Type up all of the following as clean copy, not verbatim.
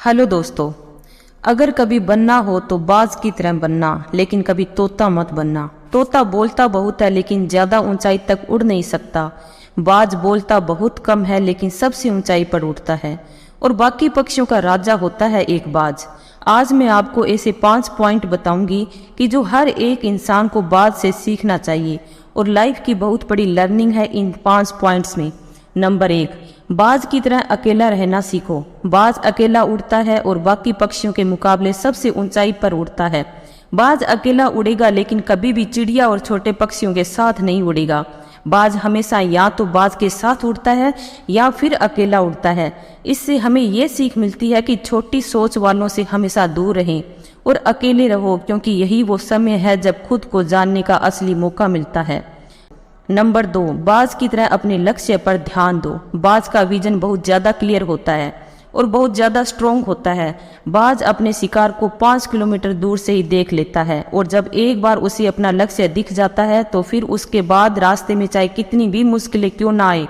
Hello दोस्तों, अगर कभी बनना हो तो बाज की तरह बनना, लेकिन कभी तोता मत बनना। तोता बोलता बहुत है लेकिन ज्यादा ऊंचाई तक उड़ नहीं सकता। बाज बोलता बहुत कम है लेकिन सबसे ऊंचाई पर उड़ता है और बाकी पक्षियों का राजा होता है एक बाज। आज मैं आपको ऐसे 5 पॉइंट बताऊंगी कि जो हर एक इंसान को बाज से सीखना चाहिए और लाइफ की बहुत बड़ी लर्निंग है इन 5 पॉइंट्स में। नंबर 1, बाज की तरह अकेला रहना सीखो। बाज अकेला उड़ता है और बाकी पक्षियों के मुकाबले सबसे ऊंचाई पर उड़ता है। बाज अकेला उड़ेगा लेकिन कभी भी चिड़िया और छोटे पक्षियों के साथ नहीं उड़ेगा। बाज हमेशा या तो बाज के साथ उड़ता है या फिर अकेला उड़ता है। इससे हमें ये सीख मिलती है कि छोटी सोच वालों से हमेशा दूर रहें और अकेले रहो, क्योंकि यही वो समय है जब खुद को जानने का असली मौका मिलता है। नंबर 2, बाज की तरह अपने लक्ष्य पर ध्यान दो। बाज का विजन बहुत ज्यादा क्लियर होता है और बहुत ज्यादा स्ट्रोंग होता है। बाज अपने शिकार को 5 किलोमीटर दूर से ही देख लेता है और जब एक बार उसे अपना लक्ष्य दिख जाता है तो फिर उसके बाद रास्ते में चाहे कितनी भी मुश्किलें क्यों ना आए,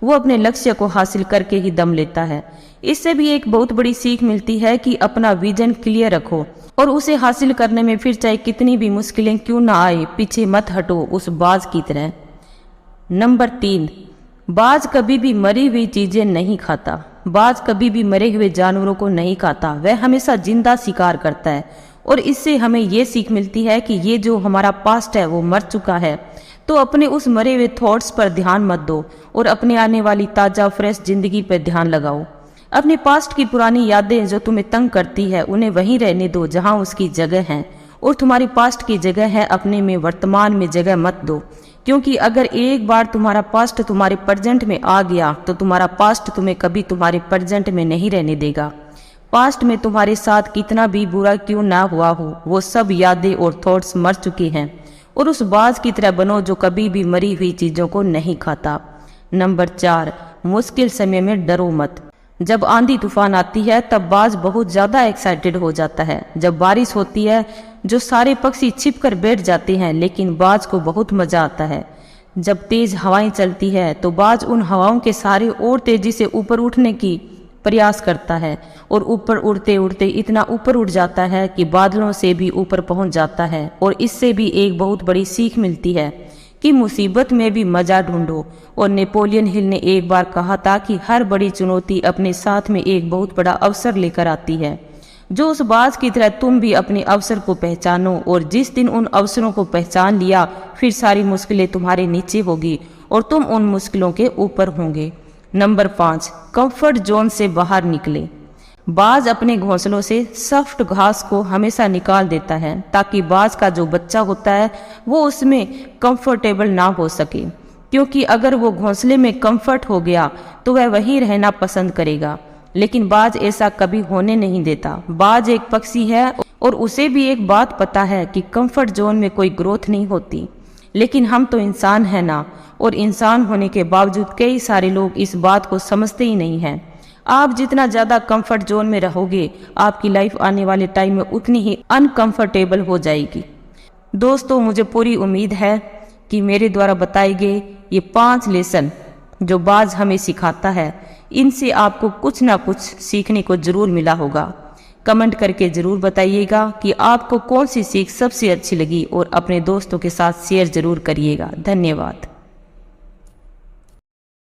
वो अपने लक्ष्य को हासिल करके ही दम लेता है। इससे भी एक बहुत बड़ी सीख मिलती है कि अपना विजन क्लियर रखो और उसे हासिल करने में फिर चाहे कितनी भी मुश्किलें क्यों ना आए, पीछे मत हटो उस बाज की तरह। नंबर 3, बाज कभी भी मरी हुई चीजें नहीं खाता। बाज कभी भी मरे हुए जानवरों को नहीं खाता, वह हमेशा जिंदा शिकार करता है और इससे हमें ये सीख मिलती है कि ये जो हमारा पास्ट है वो मर चुका है, तो अपने उस मरे हुए थॉट्स पर ध्यान मत दो और अपने आने वाली ताजा फ्रेश जिंदगी पर ध्यान लगाओ। अपने पास्ट की पुरानी यादें जो तुम्हें तंग करती है उन्हें वहीं रहने दो जहां उसकी जगह है, और तुम्हारी पास्ट की जगह है अपने में वर्तमान में जगह मत दो, क्योंकि अगर एक बार तुम्हारा पास्ट तुम्हारे प्रेजेंट में आ गया तो तुम्हारा पास्ट तुम्हें कभी तुम्हारे प्रेजेंट में नहीं रहने देगा। पास्ट में तुम्हारे साथ कितना भी बुरा क्यों ना हुआ हो, वो सब यादें और थॉट्स मर चुके हैं और उस बाज की तरह बनो जो कभी भी मरी हुई चीजों को नहीं खाता। नंबर 4, मुश्किल समय में डरो मत। जब आंधी तूफान आती है तब बाज बहुत ज्यादा एक्साइटेड हो जाता है। जब बारिश होती है जो सारे पक्षी छिप कर बैठ जाते हैं, लेकिन बाज को बहुत मजा आता है। जब तेज हवाएं चलती है तो बाज उन हवाओं के सहारे और तेजी से ऊपर उठने की प्रयास करता है और ऊपर उड़ते उड़ते इतना ऊपर उड़ जाता है कि बादलों से भी ऊपर पहुंच जाता है। और इससे भी एक बहुत बड़ी सीख मिलती है कि मुसीबत में भी मजा ढूंढो। और नेपोलियन हिल ने एक बार कहा था कि हर बड़ी चुनौती अपने साथ में एक बहुत बड़ा अवसर लेकर आती है। जो उस बाज की तरह तुम भी अपने अवसर को पहचानो, और जिस दिन उन अवसरों को पहचान लिया फिर सारी मुश्किलें तुम्हारे नीचे होगी और तुम उन मुश्किलों के ऊपर होंगे। नंबर 5, कंफर्ट जोन से बाहर निकले। बाज अपने घोंसलों से सॉफ्ट घास को हमेशा निकाल देता है ताकि बाज का जो बच्चा होता है वो उसमें कंफर्टेबल ना हो सके, क्योंकि अगर वो घोंसले में कंफर्ट हो गया तो वह वहीं रहना पसंद करेगा। लेकिन बाज ऐसा कभी होने नहीं देता। बाज एक पक्षी है और उसे भी एक बात पता है कि कंफर्ट जोन में कोई ग्रोथ नहीं होती, लेकिन हम तो इंसान हैं ना, और इंसान होने के बावजूद कई सारे लोग इस बात को समझते ही नहीं हैं। आप जितना ज्यादा कंफर्ट जोन में रहोगे आपकी लाइफ आने वाले टाइम में उतनी ही अनकंफर्टेबल हो जाएगी। दोस्तों, मुझे पूरी उम्मीद है कि मेरे द्वारा बताए गए ये 5 लेसन जो बाज हमें सिखाता है, इनसे आपको कुछ ना कुछ सीखने को जरूर मिला होगा। कमेंट करके जरूर बताइएगा कि आपको कौन सी सीख सबसे अच्छी लगी और अपने दोस्तों के साथ शेयर जरूर करिएगा। धन्यवाद।